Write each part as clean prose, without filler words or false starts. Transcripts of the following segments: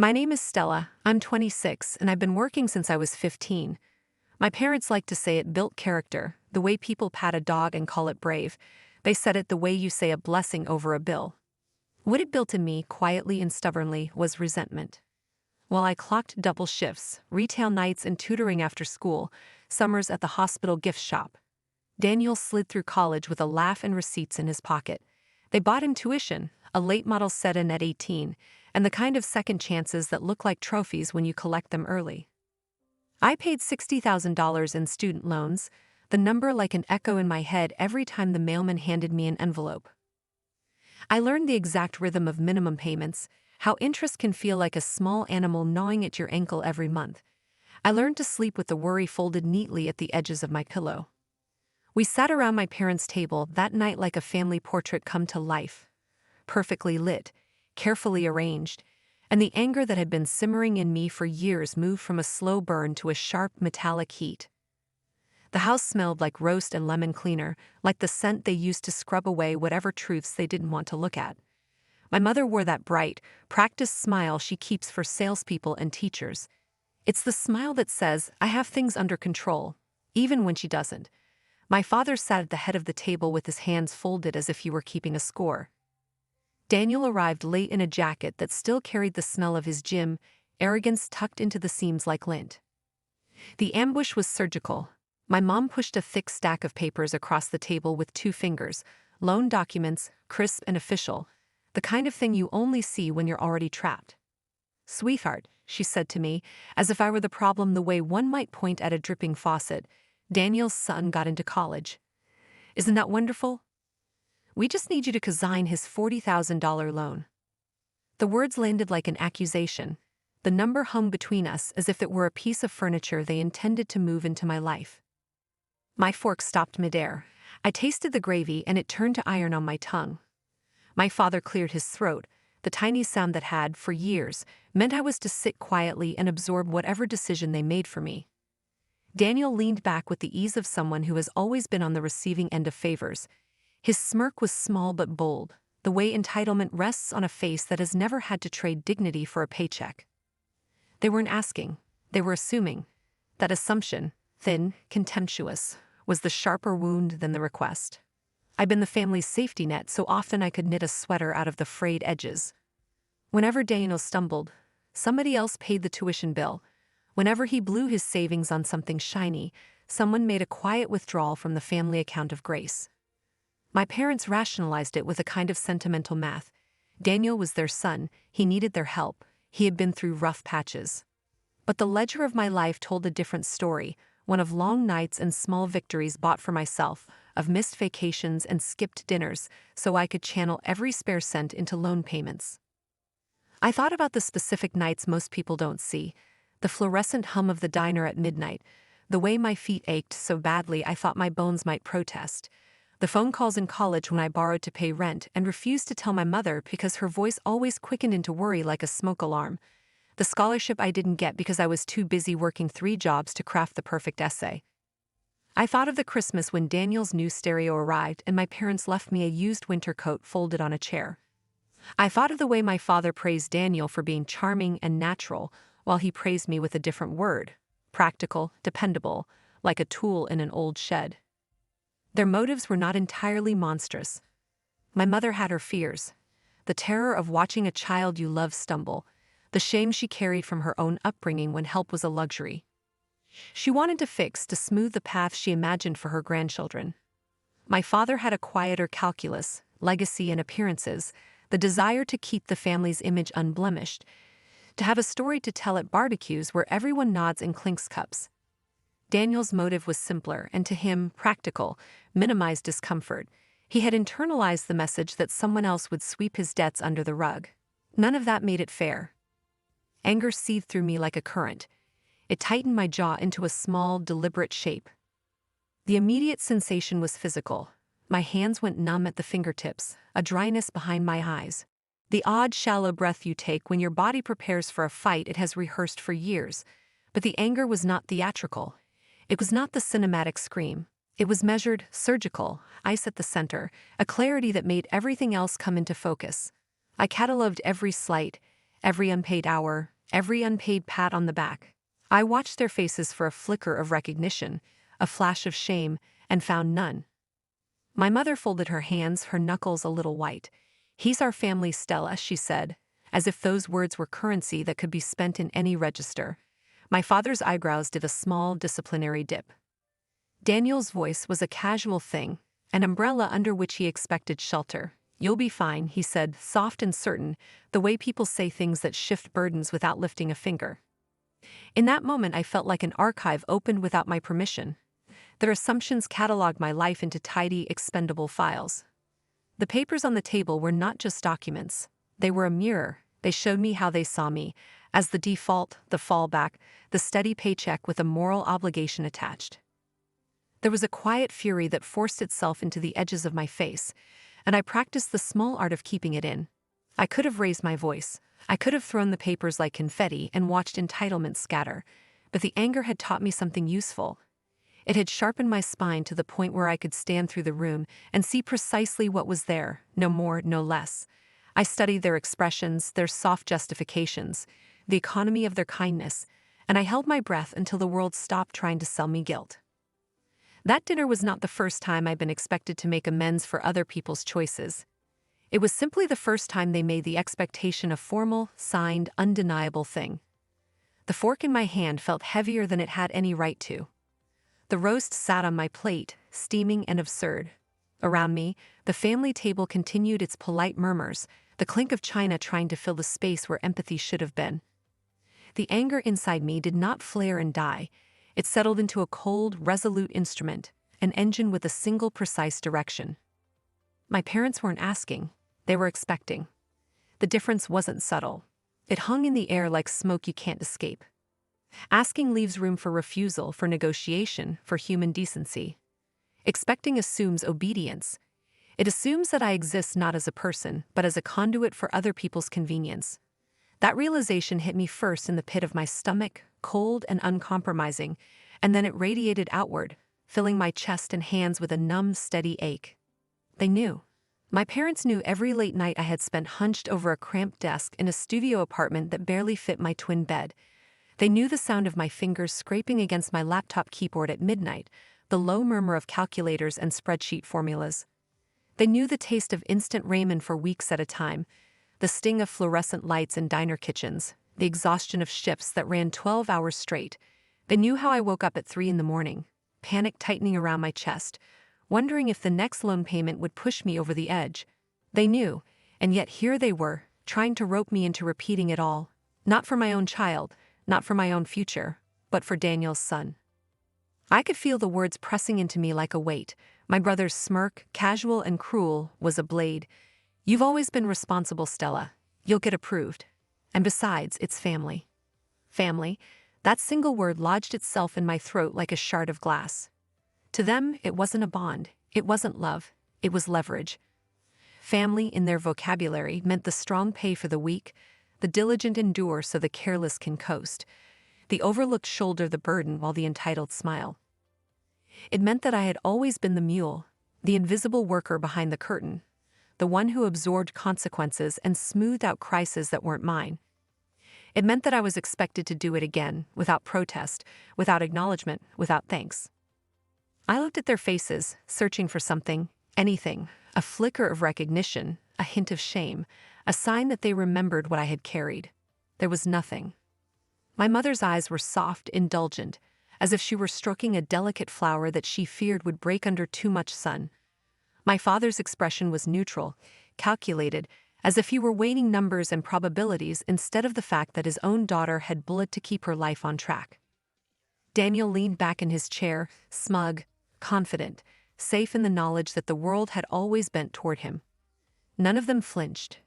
My name is Stella, I'm 26, and I've been working since I was 15. My parents like to say it built character, the way people pat a dog and call it brave. They said it the way you say a blessing over a bill. What it built in me, quietly and stubbornly, was resentment. While I clocked double shifts, retail nights and tutoring after school, summers at the hospital gift shop, Daniel slid through college with a laugh and receipts in his pocket. They bought him tuition, a late model set-in at 18, and the kind of second chances that look like trophies when you collect them early. I paid $60,000 in student loans, the number like an echo in my head every time the mailman handed me an envelope. I learned the exact rhythm of minimum payments, how interest can feel like a small animal gnawing at your ankle every month. I learned to sleep with the worry folded neatly at the edges of my pillow. We sat around my parents' table that night like a family portrait come to life, perfectly lit, carefully arranged, and the anger that had been simmering in me for years moved from a slow burn to a sharp metallic heat. The house smelled like roast and lemon cleaner, like the scent they used to scrub away whatever truths they didn't want to look at. My mother wore that bright, practiced smile she keeps for salespeople and teachers. It's the smile that says, I have things under control, even when she doesn't. My father sat at the head of the table with his hands folded as if he were keeping a score. Daniel arrived late in a jacket that still carried the smell of his gym, arrogance tucked into the seams like lint. The ambush was surgical. My mom pushed a thick stack of papers across the table with 2 fingers, loan documents, crisp and official, the kind of thing you only see when you're already trapped. Sweetheart, she said to me, as if I were the problem the way one might point at a dripping faucet, Daniel's son got into college. Isn't that wonderful? We just need you to cosign his $40,000 loan. The words landed like an accusation. The number hung between us as if it were a piece of furniture they intended to move into my life. My fork stopped midair. I tasted the gravy and it turned to iron on my tongue. My father cleared his throat, the tiny sound that had, for years, meant I was to sit quietly and absorb whatever decision they made for me. Daniel leaned back with the ease of someone who has always been on the receiving end of favors. His smirk was small but bold, the way entitlement rests on a face that has never had to trade dignity for a paycheck. They weren't asking, they were assuming. That assumption, thin, contemptuous, was the sharper wound than the request. I'd been the family's safety net so often I could knit a sweater out of the frayed edges. Whenever Daniel stumbled, somebody else paid the tuition bill. Whenever he blew his savings on something shiny, someone made a quiet withdrawal from the family account of grace. My parents rationalized it with a kind of sentimental math. Daniel was their son, he needed their help, he had been through rough patches. But the ledger of my life told a different story, one of long nights and small victories bought for myself, of missed vacations and skipped dinners, so I could channel every spare cent into loan payments. I thought about the specific nights most people don't see, the fluorescent hum of the diner at midnight, the way my feet ached so badly I thought my bones might protest, the phone calls in college when I borrowed to pay rent and refused to tell my mother because her voice always quickened into worry like a smoke alarm, the scholarship I didn't get because I was too busy working 3 jobs to craft the perfect essay. I thought of the Christmas when Daniel's new stereo arrived and my parents left me a used winter coat folded on a chair. I thought of the way my father praised Daniel for being charming and natural, while he praised me with a different word, practical, dependable, like a tool in an old shed. Their motives were not entirely monstrous. My mother had her fears, the terror of watching a child you love stumble, the shame she carried from her own upbringing when help was a luxury. She wanted to fix, to smooth the path she imagined for her grandchildren. My father had a quieter calculus, legacy and appearances, the desire to keep the family's image unblemished, to have a story to tell at barbecues where everyone nods and clinks cups. Daniel's motive was simpler and to him practical, minimize discomfort. He had internalized the message that someone else would sweep his debts under the rug. None of that made it fair. Anger seethed through me like a current. It tightened my jaw into a small, deliberate shape. The immediate sensation was physical. My hands went numb at the fingertips, a dryness behind my eyes. The odd, shallow breath you take when your body prepares for a fight it has rehearsed for years. But the anger was not theatrical. It was not the cinematic scream. It was measured, surgical, ice at the center, a clarity that made everything else come into focus. I catalogued every slight, every unpaid hour, every unpaid pat on the back. I watched their faces for a flicker of recognition, a flash of shame, and found none. My mother folded her hands, her knuckles a little white. "He's our family, Stella," she said, as if those words were currency that could be spent in any register. My father's eyebrows did a small disciplinary dip. Daniel's voice was a casual thing, an umbrella under which he expected shelter. "You'll be fine," he said, soft and certain, the way people say things that shift burdens without lifting a finger. In that moment, I felt like an archive opened without my permission. Their assumptions cataloged my life into tidy, expendable files. The papers on the table were not just documents. They were a mirror. They showed me how they saw me, as the default, the fallback, the steady paycheck with a moral obligation attached. There was a quiet fury that forced itself into the edges of my face, and I practiced the small art of keeping it in. I could have raised my voice. I could have thrown the papers like confetti and watched entitlement scatter, but the anger had taught me something useful. It had sharpened my spine to the point where I could stand through the room and see precisely what was there, no more, no less. I studied their expressions, their soft justifications, the economy of their kindness, and I held my breath until the world stopped trying to sell me guilt. That dinner was not the first time I'd been expected to make amends for other people's choices. It was simply the first time they made the expectation a formal, signed, undeniable thing. The fork in my hand felt heavier than it had any right to. The roast sat on my plate, steaming and absurd. Around me, the family table continued its polite murmurs, the clink of china trying to fill the space where empathy should have been. The anger inside me did not flare and die. It settled into a cold, resolute instrument, an engine with a single precise direction. My parents weren't asking, they were expecting. The difference wasn't subtle. It hung in the air like smoke you can't escape. Asking leaves room for refusal, for negotiation, for human decency. Expecting assumes obedience. It assumes that I exist not as a person, but as a conduit for other people's convenience. That realization hit me first in the pit of my stomach, cold and uncompromising, and then it radiated outward, filling my chest and hands with a numb, steady ache. They knew. My parents knew every late night I had spent hunched over a cramped desk in a studio apartment that barely fit my twin bed. They knew the sound of my fingers scraping against my laptop keyboard at midnight, the low murmur of calculators and spreadsheet formulas. They knew the taste of instant ramen for weeks at a time, the sting of fluorescent lights in diner kitchens, the exhaustion of shifts that ran 12 hours straight. They knew how I woke up at 3 a.m, panic tightening around my chest, wondering if the next loan payment would push me over the edge. They knew, and yet here they were, trying to rope me into repeating it all, not for my own child, not for my own future, but for Daniel's son. I could feel the words pressing into me like a weight. My brother's smirk, casual and cruel, was a blade. "You've always been responsible, Stella. You'll get approved. And besides, it's family." Family, that single word lodged itself in my throat like a shard of glass. To them, it wasn't a bond, it wasn't love, it was leverage. Family, in their vocabulary, meant the strong pay for the weak, the diligent endure so the careless can coast, the overlooked shoulder the burden while the entitled smile. It meant that I had always been the mule, the invisible worker behind the curtain, the one who absorbed consequences and smoothed out crises that weren't mine. It meant that I was expected to do it again, without protest, without acknowledgement, without thanks. I looked at their faces, searching for something, anything, a flicker of recognition, a hint of shame, a sign that they remembered what I had carried. There was nothing. My mother's eyes were soft, indulgent, as if she were stroking a delicate flower that she feared would break under too much sun. My father's expression was neutral, calculated, as if he were weighing numbers and probabilities instead of the fact that his own daughter had bullet to keep her life on track. Daniel leaned back in his chair, smug, confident, safe in the knowledge that the world had always bent toward him. None of them flinched.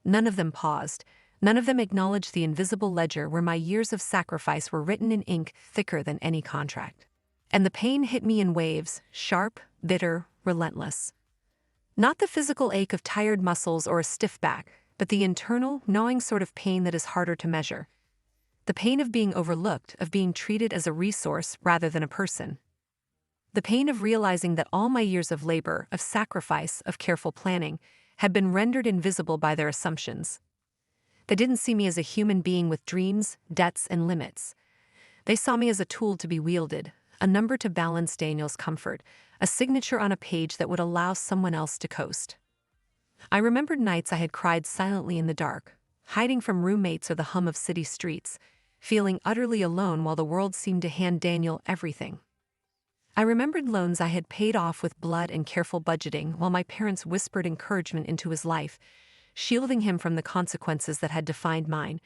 None of them paused. None of them acknowledged the invisible ledger where my years of sacrifice were written in ink thicker than any contract. And the pain hit me in waves, sharp, bitter, relentless. Not the physical ache of tired muscles or a stiff back, but the internal, gnawing sort of pain that is harder to measure. The pain of being overlooked, of being treated as a resource rather than a person. The pain of realizing that all my years of labor, of sacrifice, of careful planning, had been rendered invisible by their assumptions. They didn't see me as a human being with dreams, debts, and limits. They saw me as a tool to be wielded, a number to balance Daniel's comfort, a signature on a page that would allow someone else to coast. I remembered nights I had cried silently in the dark, hiding from roommates or the hum of city streets, feeling utterly alone while the world seemed to hand Daniel everything. I remembered loans I had paid off with blood and careful budgeting while my parents whispered encouragement into his life, shielding him from the consequences that had defined mine.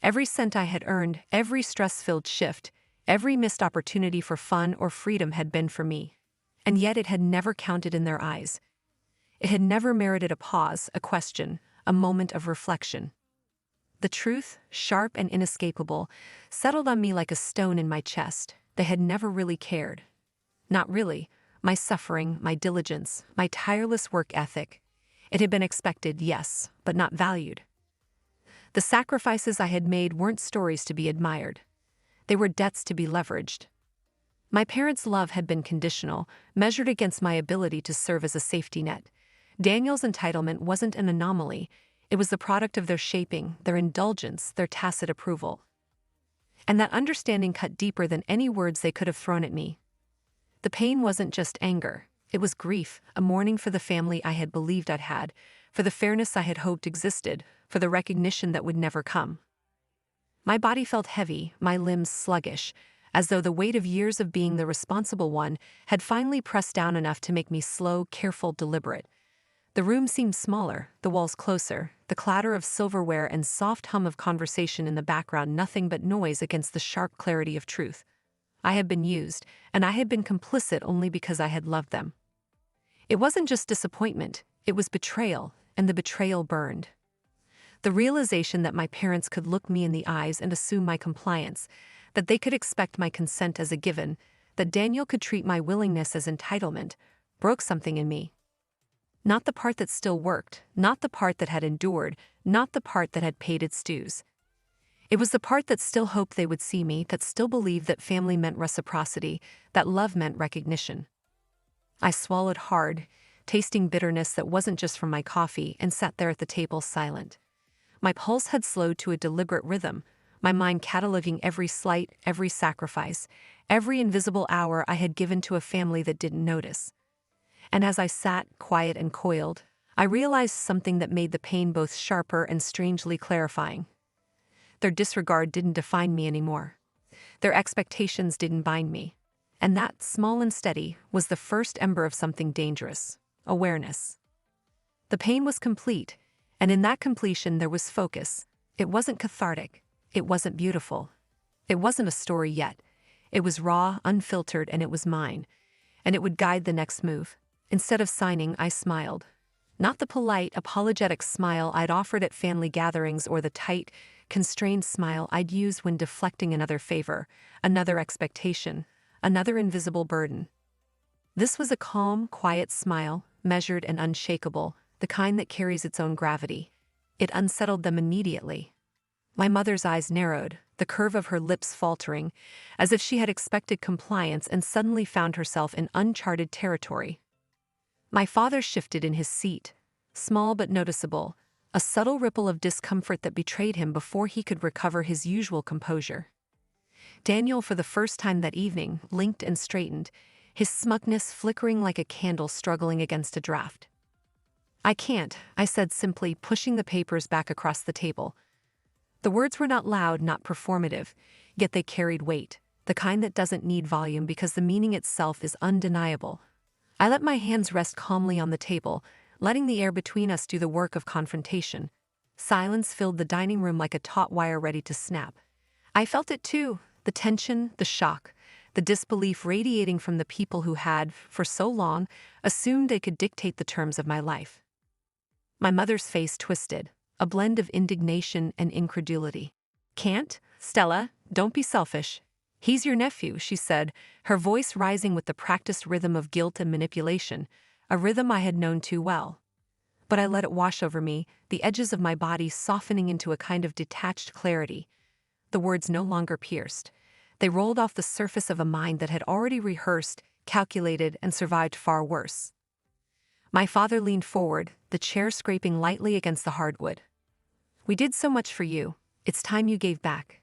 Every cent I had earned, every stress-filled shift, every missed opportunity for fun or freedom had been for me. And yet it had never counted in their eyes. It had never merited a pause, a question, a moment of reflection. The truth, sharp and inescapable, settled on me like a stone in my chest. They had never really cared. Not really. My suffering, my diligence, my tireless work ethic. It had been expected, yes, but not valued. The sacrifices I had made weren't stories to be admired. They were debts to be leveraged. My parents' love had been conditional, measured against my ability to serve as a safety net. Daniel's entitlement wasn't an anomaly. It was the product of their shaping, their indulgence, their tacit approval. And that understanding cut deeper than any words they could have thrown at me. The pain wasn't just anger. It was grief, a mourning for the family I had believed I'd had, for the fairness I had hoped existed, for the recognition that would never come. My body felt heavy, my limbs sluggish, as though the weight of years of being the responsible one had finally pressed down enough to make me slow, careful, deliberate. The room seemed smaller, the walls closer, the clatter of silverware and soft hum of conversation in the background nothing but noise against the sharp clarity of truth. I had been used, and I had been complicit only because I had loved them. It wasn't just disappointment, it was betrayal, and the betrayal burned. The realization that my parents could look me in the eyes and assume my compliance, that they could expect my consent as a given, that Daniel could treat my willingness as entitlement, broke something in me. Not the part that still worked, not the part that had endured, not the part that had paid its dues. It was the part that still hoped they would see me, that still believed that family meant reciprocity, that love meant recognition. I swallowed hard, tasting bitterness that wasn't just from my coffee, and sat there at the table silent. My pulse had slowed to a deliberate rhythm, my mind cataloging every slight, every sacrifice, every invisible hour I had given to a family that didn't notice. And as I sat, quiet and coiled, I realized something that made the pain both sharper and strangely clarifying. Their disregard didn't define me anymore. Their expectations didn't bind me. And that, small and steady, was the first ember of something dangerous: awareness. The pain was complete, and in that completion there was focus. It wasn't cathartic. It wasn't beautiful. It wasn't a story yet. It was raw, unfiltered, and it was mine. And it would guide the next move. Instead of signing, I smiled. Not the polite, apologetic smile I'd offered at family gatherings or the tight, constrained smile I'd use when deflecting another favor, another expectation, another invisible burden. This was a calm, quiet smile, measured and unshakable, the kind that carries its own gravity. It unsettled them immediately. My mother's eyes narrowed, the curve of her lips faltering, as if she had expected compliance and suddenly found herself in uncharted territory. My father shifted in his seat, small but noticeable, a subtle ripple of discomfort that betrayed him before he could recover his usual composure. Daniel, for the first time that evening, blinked and straightened, his smugness flickering like a candle struggling against a draft. "I can't," I said simply, pushing the papers back across the table. The words were not loud, not performative, yet they carried weight, the kind that doesn't need volume because the meaning itself is undeniable. I let my hands rest calmly on the table, letting the air between us do the work of confrontation. Silence filled the dining room like a taut wire ready to snap. I felt it too, the tension, the shock, the disbelief radiating from the people who had, for so long, assumed they could dictate the terms of my life. My mother's face twisted, a blend of indignation and incredulity. "Can't? Stella, don't be selfish. He's your nephew," she said, her voice rising with the practiced rhythm of guilt and manipulation, a rhythm I had known too well. But I let it wash over me, the edges of my body softening into a kind of detached clarity. The words no longer pierced. They rolled off the surface of a mind that had already rehearsed, calculated, and survived far worse. My father leaned forward, the chair scraping lightly against the hardwood. We did so much for you. It's time you gave back.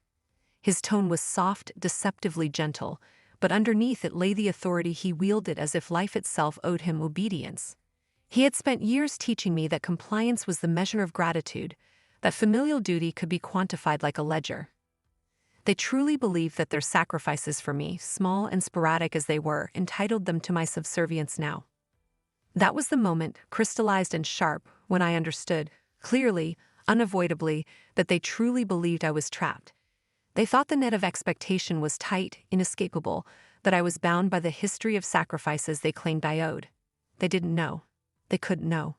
His tone was soft, deceptively gentle, but underneath it lay the authority he wielded as if life itself owed him obedience. He had spent years teaching me that compliance was the measure of gratitude, that familial duty could be quantified like a ledger. They truly believed that their sacrifices for me, small and sporadic as they were, entitled them to my subservience now. That was the moment, crystallized and sharp, when I understood, clearly, unavoidably, that they truly believed I was trapped. They thought the net of expectation was tight, inescapable, that I was bound by the history of sacrifices they claimed I owed. They didn't know. They couldn't know.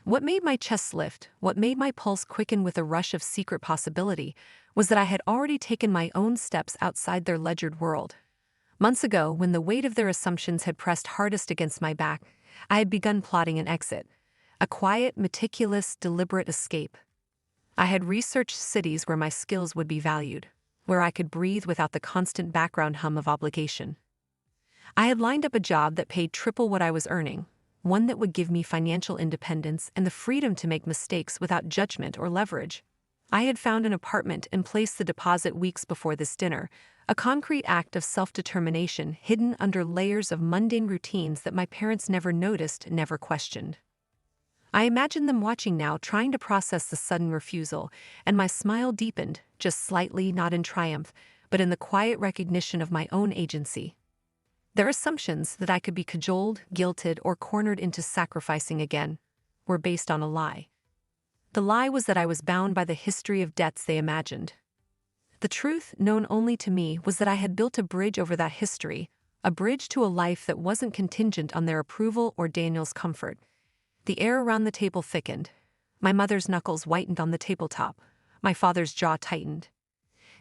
What made my chest lift, what made my pulse quicken with a rush of secret possibility, was that I had already taken my own steps outside their ledgered world. Months ago, when the weight of their assumptions had pressed hardest against my back, I had begun plotting an exit. A quiet, meticulous, deliberate escape. I had researched cities where my skills would be valued, where I could breathe without the constant background hum of obligation. I had lined up a job that paid triple what I was earning, one that would give me financial independence and the freedom to make mistakes without judgment or leverage. I had found an apartment and placed the deposit weeks before this dinner, a concrete act of self-determination hidden under layers of mundane routines that my parents never noticed, never questioned. I imagined them watching now, trying to process the sudden refusal, and my smile deepened, just slightly, not in triumph, but in the quiet recognition of my own agency. Their assumptions that I could be cajoled, guilted, or cornered into sacrificing again were based on a lie. The lie was that I was bound by the history of debts they imagined. The truth, known only to me, was that I had built a bridge over that history, a bridge to a life that wasn't contingent on their approval or Daniel's comfort. The air around the table thickened. My mother's knuckles whitened on the tabletop. My father's jaw tightened.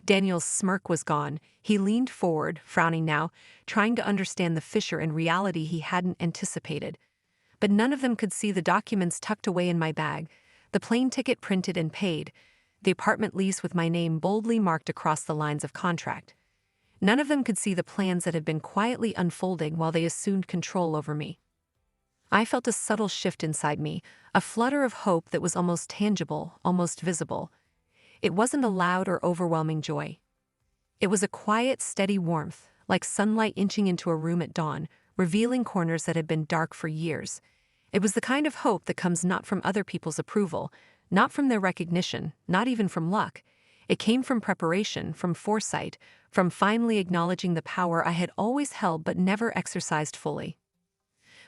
Daniel's smirk was gone. He leaned forward, frowning now, trying to understand the fissure in reality he hadn't anticipated. But none of them could see the documents tucked away in my bag, the plane ticket printed and paid, the apartment lease with my name boldly marked across the lines of contract. None of them could see the plans that had been quietly unfolding while they assumed control over me. I felt a subtle shift inside me, a flutter of hope that was almost tangible, almost visible. It wasn't a loud or overwhelming joy. It was a quiet, steady warmth, like sunlight inching into a room at dawn, revealing corners that had been dark for years. It was the kind of hope that comes not from other people's approval, not from their recognition, not even from luck. It came from preparation, from foresight, from finally acknowledging the power I had always held but never exercised fully.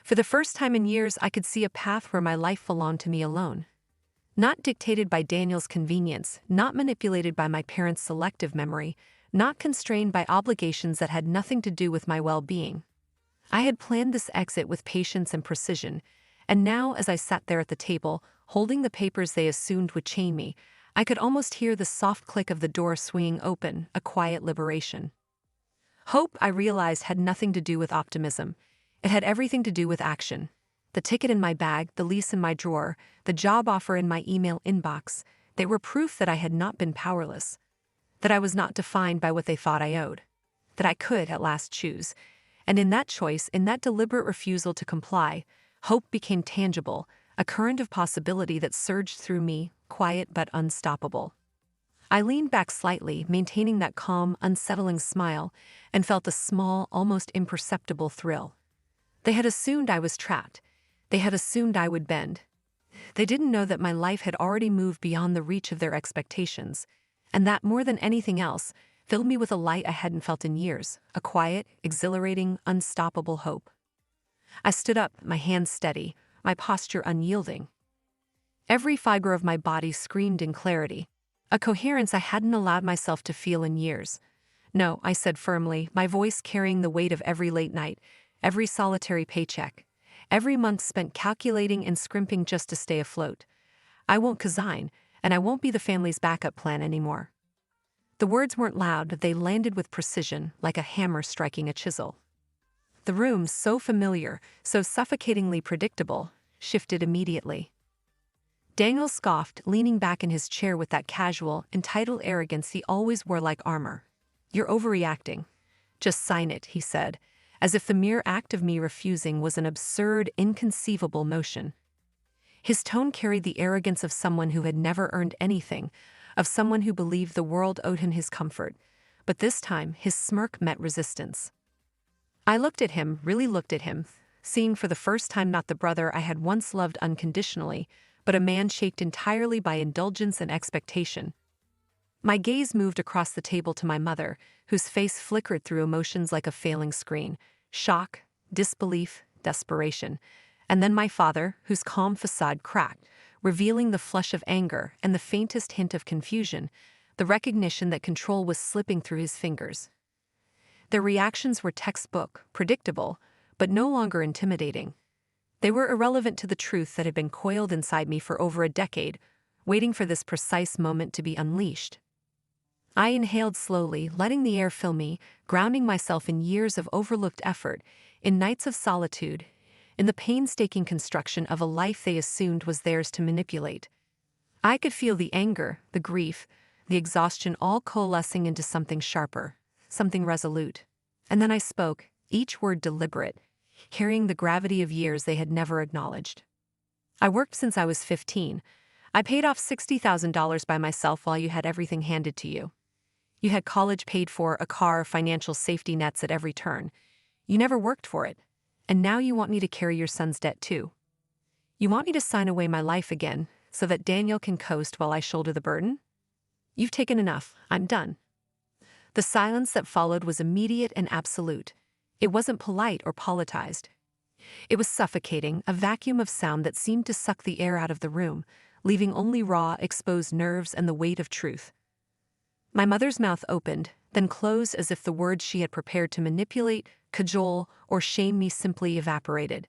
For the first time in years, I could see a path where my life belonged to me alone. Not dictated by Daniel's convenience, not manipulated by my parents' selective memory, not constrained by obligations that had nothing to do with my well-being. I had planned this exit with patience and precision, and now as I sat there at the table, holding the papers they assumed would chain me, I could almost hear the soft click of the door swinging open, a quiet liberation. Hope, I realized, had nothing to do with optimism. It had everything to do with action. The ticket in my bag, the lease in my drawer, the job offer in my email inbox, they were proof that I had not been powerless, that I was not defined by what they thought I owed, that I could at last choose. And in that choice, in that deliberate refusal to comply, hope became tangible, a current of possibility that surged through me, quiet but unstoppable. I leaned back slightly, maintaining that calm, unsettling smile, and felt a small, almost imperceptible thrill. They had assumed I was trapped. They had assumed I would bend. They didn't know that my life had already moved beyond the reach of their expectations, and that, more than anything else, filled me with a light I hadn't felt in years, a quiet, exhilarating, unstoppable hope. I stood up, my hands steady, my posture unyielding. Every fiber of my body screamed in clarity, a coherence I hadn't allowed myself to feel in years. No, I said firmly, my voice carrying the weight of every late night, every solitary paycheck, every month spent calculating and scrimping just to stay afloat. I won't cosign, and I won't be the family's backup plan anymore. The words weren't loud, but they landed with precision, like a hammer striking a chisel. The room, so familiar, so suffocatingly predictable, shifted immediately. Daniel scoffed, leaning back in his chair with that casual, entitled arrogance he always wore like armor. "You're overreacting. Just sign it," he said, as if the mere act of me refusing was an absurd, inconceivable notion. His tone carried the arrogance of someone who had never earned anything, of someone who believed the world owed him his comfort. But this time, his smirk met resistance. I looked at him, really looked at him, seeing for the first time not the brother I had once loved unconditionally, but a man shaped entirely by indulgence and expectation. My gaze moved across the table to my mother, whose face flickered through emotions like a failing screen: shock, disbelief, desperation. And then my father, whose calm facade cracked, revealing the flush of anger and the faintest hint of confusion, the recognition that control was slipping through his fingers. Their reactions were textbook, predictable, but no longer intimidating. They were irrelevant to the truth that had been coiled inside me for over a decade, waiting for this precise moment to be unleashed. I inhaled slowly, letting the air fill me, grounding myself in years of overlooked effort, in nights of solitude, in the painstaking construction of a life they assumed was theirs to manipulate. I could feel the anger, the grief, the exhaustion all coalescing into something sharper, something resolute. And then I spoke, each word deliberate, carrying the gravity of years they had never acknowledged. I worked since I was 15. I paid off $60,000 by myself while you had everything handed to you. You had college paid for, a car, financial safety nets at every turn. You never worked for it. And now you want me to carry your son's debt too. You want me to sign away my life again, so that Daniel can coast while I shoulder the burden? You've taken enough. I'm done. The silence that followed was immediate and absolute. It wasn't polite or politized. It was suffocating, a vacuum of sound that seemed to suck the air out of the room, leaving only raw, exposed nerves and the weight of truth. My mother's mouth opened, then closed as if the words she had prepared to manipulate, cajole, or shame me simply evaporated.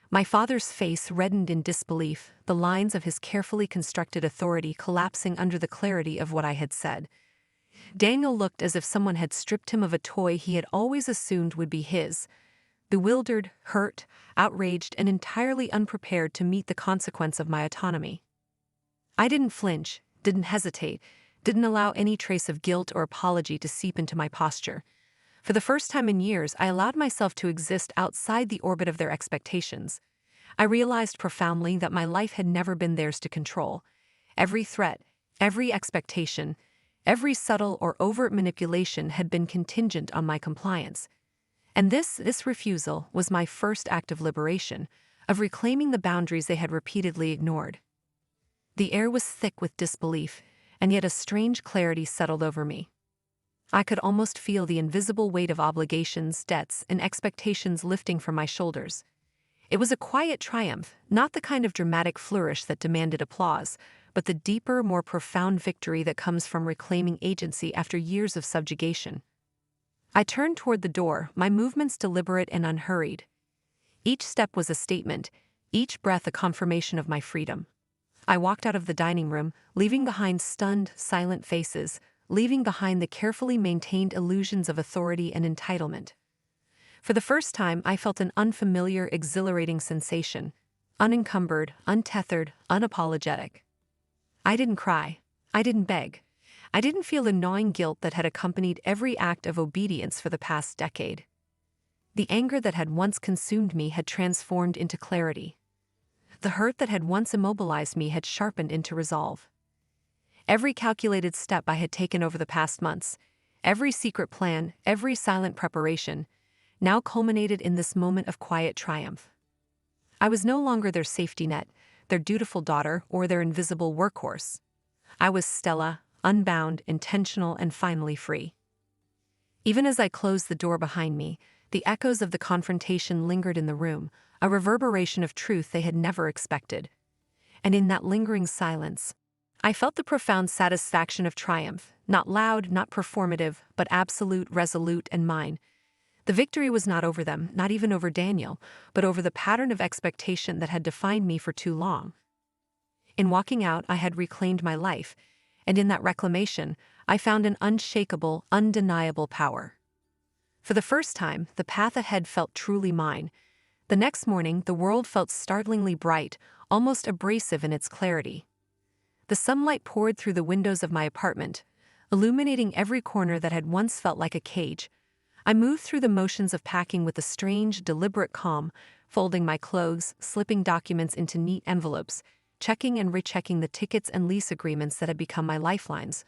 My father's face reddened in disbelief, the lines of his carefully constructed authority collapsing under the clarity of what I had said. Daniel looked as if someone had stripped him of a toy he had always assumed would be his, bewildered, hurt, outraged, and entirely unprepared to meet the consequence of my autonomy. I didn't flinch, didn't hesitate, didn't allow any trace of guilt or apology to seep into my posture. For the first time in years, I allowed myself to exist outside the orbit of their expectations. I realized profoundly that my life had never been theirs to control. Every threat, every expectation, every subtle or overt manipulation had been contingent on my compliance. And this refusal was my first act of liberation, of reclaiming the boundaries they had repeatedly ignored. The air was thick with disbelief, and yet a strange clarity settled over me. I could almost feel the invisible weight of obligations, debts, and expectations lifting from my shoulders. It was a quiet triumph, not the kind of dramatic flourish that demanded applause, but the deeper, more profound victory that comes from reclaiming agency after years of subjugation. I turned toward the door, my movements deliberate and unhurried. Each step was a statement, each breath a confirmation of my freedom. I walked out of the dining room, leaving behind stunned, silent faces, leaving behind the carefully maintained illusions of authority and entitlement. For the first time, I felt an unfamiliar, exhilarating sensation, unencumbered, untethered, unapologetic. I didn't cry. I didn't beg. I didn't feel the gnawing guilt that had accompanied every act of obedience for the past decade. The anger that had once consumed me had transformed into clarity. The hurt that had once immobilized me had sharpened into resolve. Every calculated step I had taken over the past months, every secret plan, every silent preparation, now culminated in this moment of quiet triumph. I was no longer their safety net, their dutiful daughter, or their invisible workhorse. I was Stella, unbound, intentional, and finally free. Even as I closed the door behind me, the echoes of the confrontation lingered in the room, a reverberation of truth they had never expected. And in that lingering silence, I felt the profound satisfaction of triumph, not loud, not performative, but absolute, resolute, and mine. The victory was not over them, not even over Daniel, but over the pattern of expectation that had defined me for too long. In walking out, I had reclaimed my life, and in that reclamation, I found an unshakable, undeniable power. For the first time, the path ahead felt truly mine. The next morning, the world felt startlingly bright, almost abrasive in its clarity. The sunlight poured through the windows of my apartment, illuminating every corner that had once felt like a cage. I moved through the motions of packing with a strange, deliberate calm, folding my clothes, slipping documents into neat envelopes, checking and rechecking the tickets and lease agreements that had become my lifelines.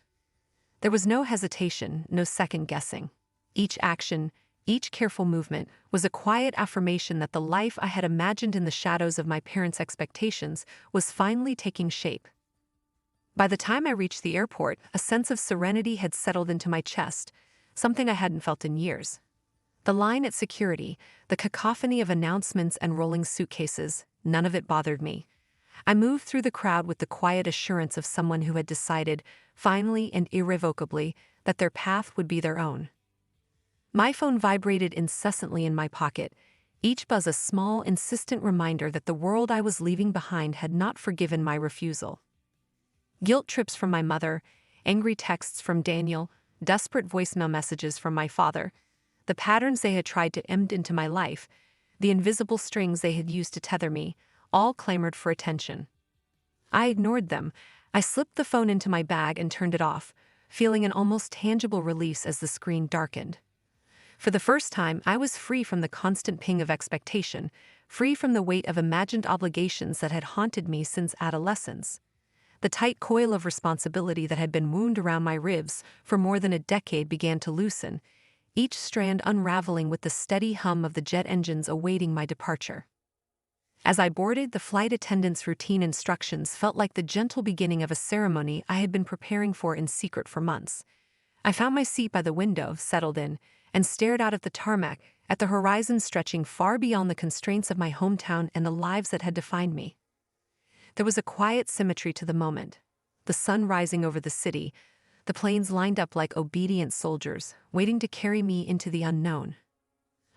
There was no hesitation, no second guessing. Each action, each careful movement, was a quiet affirmation that the life I had imagined in the shadows of my parents' expectations was finally taking shape. By the time I reached the airport, a sense of serenity had settled into my chest, something I hadn't felt in years. The line at security, the cacophony of announcements and rolling suitcases, none of it bothered me. I moved through the crowd with the quiet assurance of someone who had decided, finally and irrevocably, that their path would be their own. My phone vibrated incessantly in my pocket, each buzz a small, insistent reminder that the world I was leaving behind had not forgiven my refusal. Guilt trips from my mother, angry texts from Daniel, desperate voicemail messages from my father, the patterns they had tried to embed into my life, the invisible strings they had used to tether me, all clamored for attention. I ignored them. I slipped the phone into my bag and turned it off, feeling an almost tangible release as the screen darkened. For the first time, I was free from the constant ping of expectation, free from the weight of imagined obligations that had haunted me since adolescence. The tight coil of responsibility that had been wound around my ribs for more than a decade began to loosen, each strand unraveling with the steady hum of the jet engines awaiting my departure. As I boarded, the flight attendant's routine instructions felt like the gentle beginning of a ceremony I had been preparing for in secret for months. I found my seat by the window, settled in, and stared out at the tarmac, at the horizon stretching far beyond the constraints of my hometown and the lives that had defined me. There was a quiet symmetry to the moment. The sun rising over the city, the planes lined up like obedient soldiers, waiting to carry me into the unknown.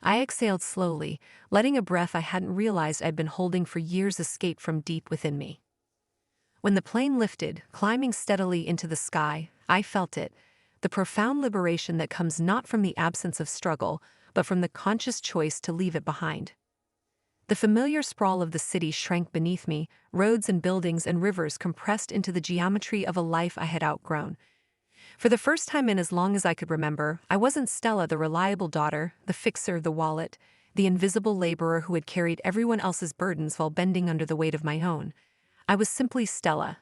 I exhaled slowly, letting a breath I hadn't realized I'd been holding for years escape from deep within me. When the plane lifted, climbing steadily into the sky, I felt it, the profound liberation that comes not from the absence of struggle, but from the conscious choice to leave it behind. The familiar sprawl of the city shrank beneath me, roads and buildings and rivers compressed into the geometry of a life I had outgrown. For the first time in as long as I could remember, I wasn't Stella, the reliable daughter, the fixer of the wallet, the invisible laborer who had carried everyone else's burdens while bending under the weight of my own. I was simply Stella.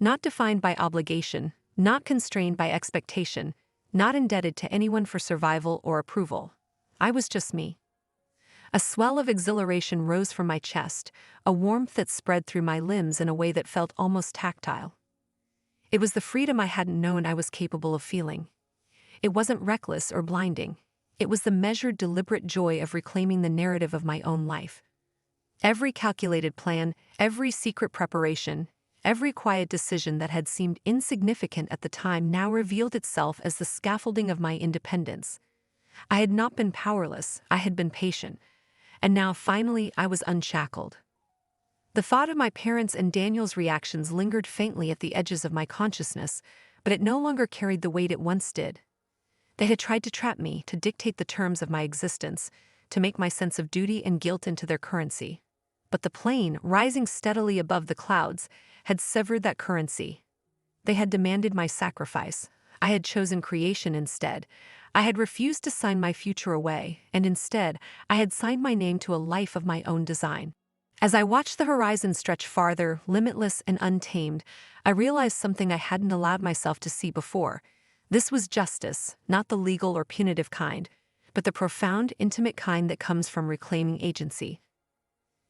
Not defined by obligation, not constrained by expectation, not indebted to anyone for survival or approval. I was just me. A swell of exhilaration rose from my chest, a warmth that spread through my limbs in a way that felt almost tactile. It was the freedom I hadn't known I was capable of feeling. It wasn't reckless or blinding. It was the measured, deliberate joy of reclaiming the narrative of my own life. Every calculated plan, every secret preparation, every quiet decision that had seemed insignificant at the time now revealed itself as the scaffolding of my independence. I had not been powerless, I had been patient, and now finally I was unshackled. The thought of my parents' and Daniel's reactions lingered faintly at the edges of my consciousness, but it no longer carried the weight it once did. They had tried to trap me, to dictate the terms of my existence, to make my sense of duty and guilt into their currency. But the plane, rising steadily above the clouds, had severed that currency. They had demanded my sacrifice. I had chosen creation instead. I had refused to sign my future away, and instead, I had signed my name to a life of my own design. As I watched the horizon stretch farther, limitless and untamed, I realized something I hadn't allowed myself to see before. This was justice, not the legal or punitive kind, but the profound, intimate kind that comes from reclaiming agency.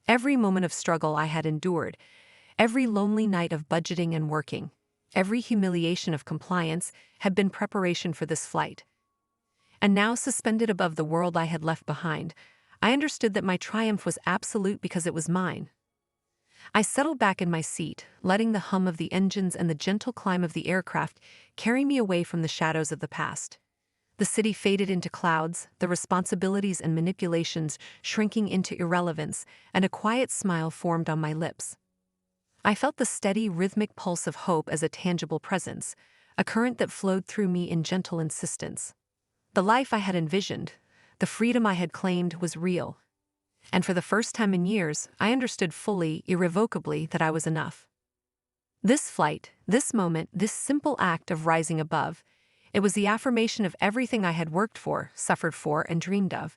Every moment of struggle I had endured, every lonely night of budgeting and working, every humiliation of compliance had been preparation for this flight. And now, suspended above the world I had left behind, I understood that my triumph was absolute because it was mine. I settled back in my seat, letting the hum of the engines and the gentle climb of the aircraft carry me away from the shadows of the past. The city faded into clouds, the responsibilities and manipulations shrinking into irrelevance, and a quiet smile formed on my lips. I felt the steady, rhythmic pulse of hope as a tangible presence, a current that flowed through me in gentle insistence. The life I had envisioned, the freedom I had claimed, was real. And for the first time in years, I understood fully, irrevocably, that I was enough. This flight, this moment, this simple act of rising above, it was the affirmation of everything I had worked for, suffered for, and dreamed of.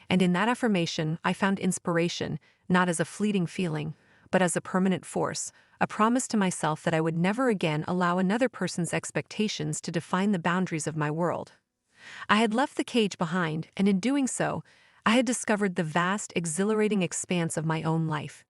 And in that affirmation, I found inspiration, not as a fleeting feeling, but as a permanent force, a promise to myself that I would never again allow another person's expectations to define the boundaries of my world. I had left the cage behind, and in doing so, I had discovered the vast, exhilarating expanse of my own life.